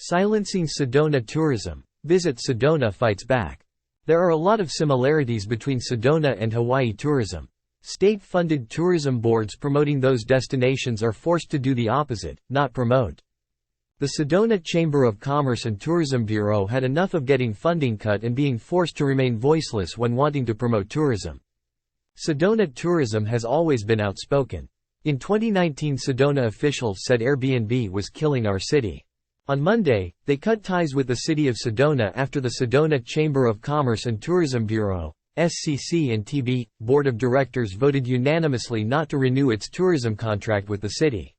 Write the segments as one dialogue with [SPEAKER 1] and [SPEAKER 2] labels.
[SPEAKER 1] Silencing Sedona tourism. Visit Sedona fights back. There are a lot of similarities between Sedona and Hawaii tourism. State-funded tourism boards promoting those destinations are forced to do the opposite, not promote. The Sedona Chamber of Commerce and Tourism Bureau had enough of getting funding cut and being forced to remain voiceless when wanting to promote tourism. Sedona tourism has always been outspoken. In 2019, Sedona officials said Airbnb was killing our city. On Monday, they cut ties with the city of Sedona after the Sedona Chamber of Commerce and Tourism Bureau, SCC and TB, Board of Directors voted unanimously not to renew its tourism contract with the city.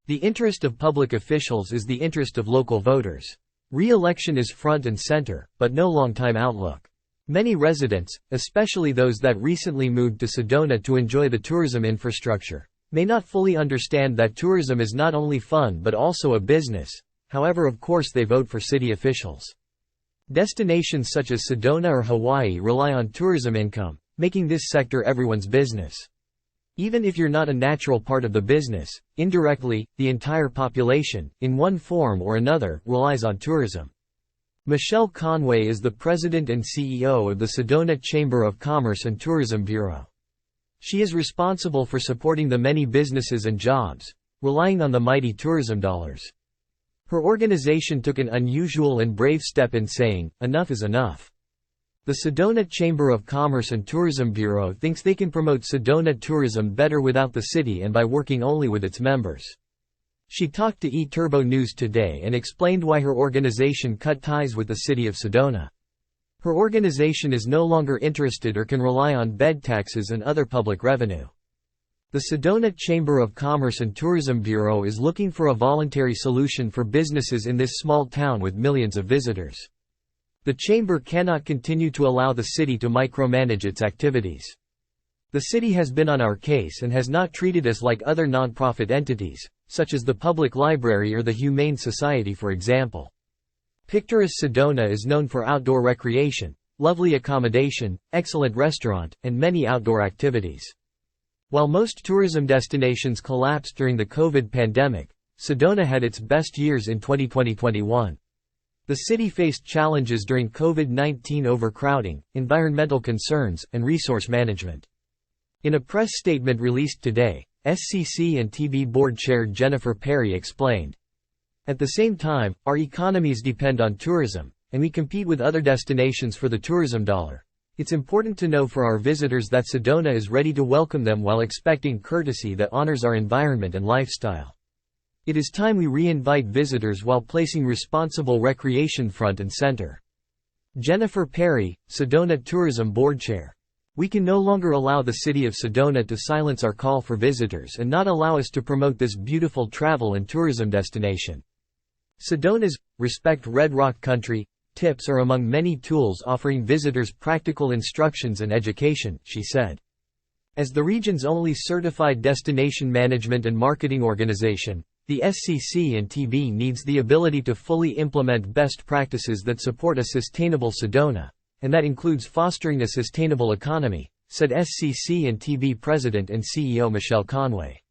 [SPEAKER 1] The interest of public officials is the interest of local voters. Re-election is front and center, but no long-time outlook. Many residents, especially those that recently moved to Sedona to enjoy the tourism infrastructure, may not fully understand that tourism is not only fun but also a business. However, of course they vote for city officials. Destinations such as Sedona or Hawaii rely on tourism income, making this sector everyone's business. Even if you're not a natural part of the business, indirectly, the entire population, in one form or another, relies on tourism. Michelle Conway is the president and CEO of the Sedona Chamber of Commerce and Tourism Bureau. She is responsible for supporting the many businesses and jobs, relying on the mighty tourism dollars. Her organization took an unusual and brave step in saying, "Enough is enough." The Sedona Chamber of Commerce and Tourism Bureau thinks they can promote Sedona tourism better without the city and by working only with its members. She talked to eTurbo News today and explained why her organization cut ties with the city of Sedona. Her organization is no longer interested or can rely on bed taxes and other public revenue. The Sedona Chamber of Commerce and Tourism Bureau is looking for a voluntary solution for businesses in this small town with millions of visitors. The chamber cannot continue to allow the city to micromanage its activities. The city has been on our case and has not treated us like other nonprofit entities, such as the Public Library or the Humane Society, for example. Picturesque Sedona is known for outdoor recreation, lovely accommodation, excellent restaurant, and many outdoor activities. While most tourism destinations collapsed during the COVID pandemic, Sedona had its best years in 2020-21. The city faced challenges during COVID-19 overcrowding, environmental concerns, and resource management. In a press statement released today, SCC and TB Board Chair Jennifer Perry explained, "At the same time, our economies depend on tourism, and we compete with other destinations for the tourism dollar. It's important to know for our visitors that Sedona is ready to welcome them while expecting courtesy that honors our environment and lifestyle. It is time we re-invite visitors while placing responsible recreation front and center." Jennifer Perry, Sedona Tourism Board Chair. "We can no longer allow the city of Sedona to silence our call for visitors and not allow us to promote this beautiful travel and tourism destination. Sedona's Respect Red Rock Country tips are among many tools offering visitors practical instructions and education," she said. As the region's only certified destination management and marketing organization, the SCC and TB needs the ability to fully implement best practices that support a sustainable Sedona, and that includes fostering a sustainable economy, said SCC and TB President and CEO Michelle Conway.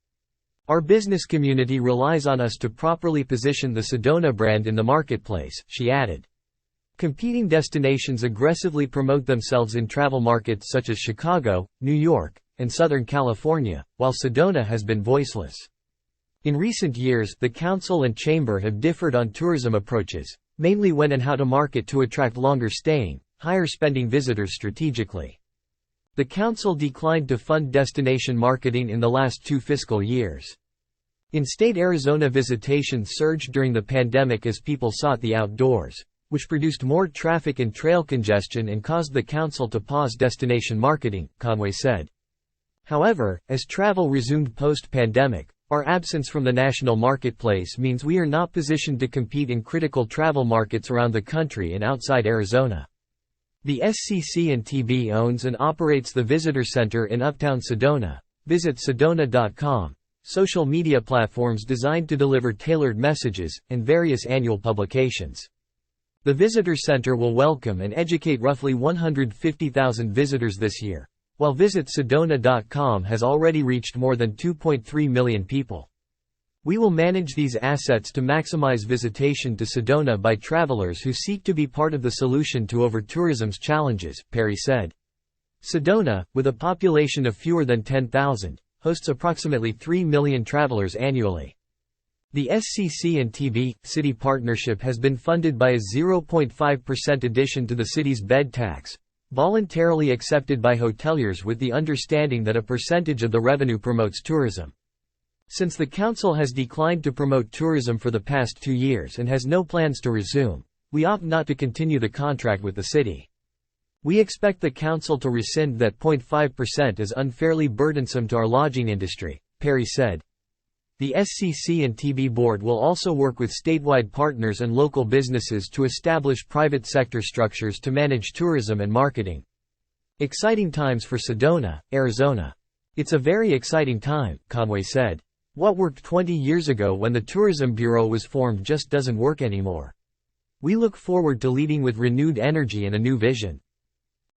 [SPEAKER 1] "Our business community relies on us to properly position the Sedona brand in the marketplace," she added. Competing destinations aggressively promote themselves in travel markets such as Chicago, New York, and Southern California, while Sedona has been voiceless. In recent years, the council and chamber have differed on tourism approaches, mainly when and how to market to attract longer-staying, higher-spending visitors strategically. The council declined to fund destination marketing in the last 2 fiscal years. In-state Arizona visitation surged during the pandemic as people sought the outdoors, which produced more traffic and trail congestion and caused the council to pause destination marketing, Conway said. However, as travel resumed post-pandemic, our absence from the national marketplace means we are not positioned to compete in critical travel markets around the country and outside Arizona. The SCC and TB owns and operates the Visitor Center in Uptown Sedona. Visit Sedona.com, social media platforms designed to deliver tailored messages, and various annual publications. The Visitor Center will welcome and educate roughly 150,000 visitors this year, while Visit Sedona.com has already reached more than 2.3 million people. We will manage these assets to maximize visitation to Sedona by travelers who seek to be part of the solution to over-tourism's challenges, Perry said. Sedona, with a population of fewer than 10,000, hosts approximately 3 million travelers annually. The SCC and TB City partnership has been funded by a 0.5% addition to the city's bed tax, voluntarily accepted by hoteliers with the understanding that a percentage of the revenue promotes tourism. Since the council has declined to promote tourism for the past 2 years and has no plans to resume, we opt not to continue the contract with the city. We expect the council to rescind that 0.5% as unfairly burdensome to our lodging industry, Perry said. The SCC and TB board will also work with statewide partners and local businesses to establish private sector structures to manage tourism and marketing. Exciting times for Sedona, Arizona. It's a very exciting time, Conway said. What worked 20 years ago when the Tourism Bureau was formed just doesn't work anymore. We look forward to leading with renewed energy and a new vision.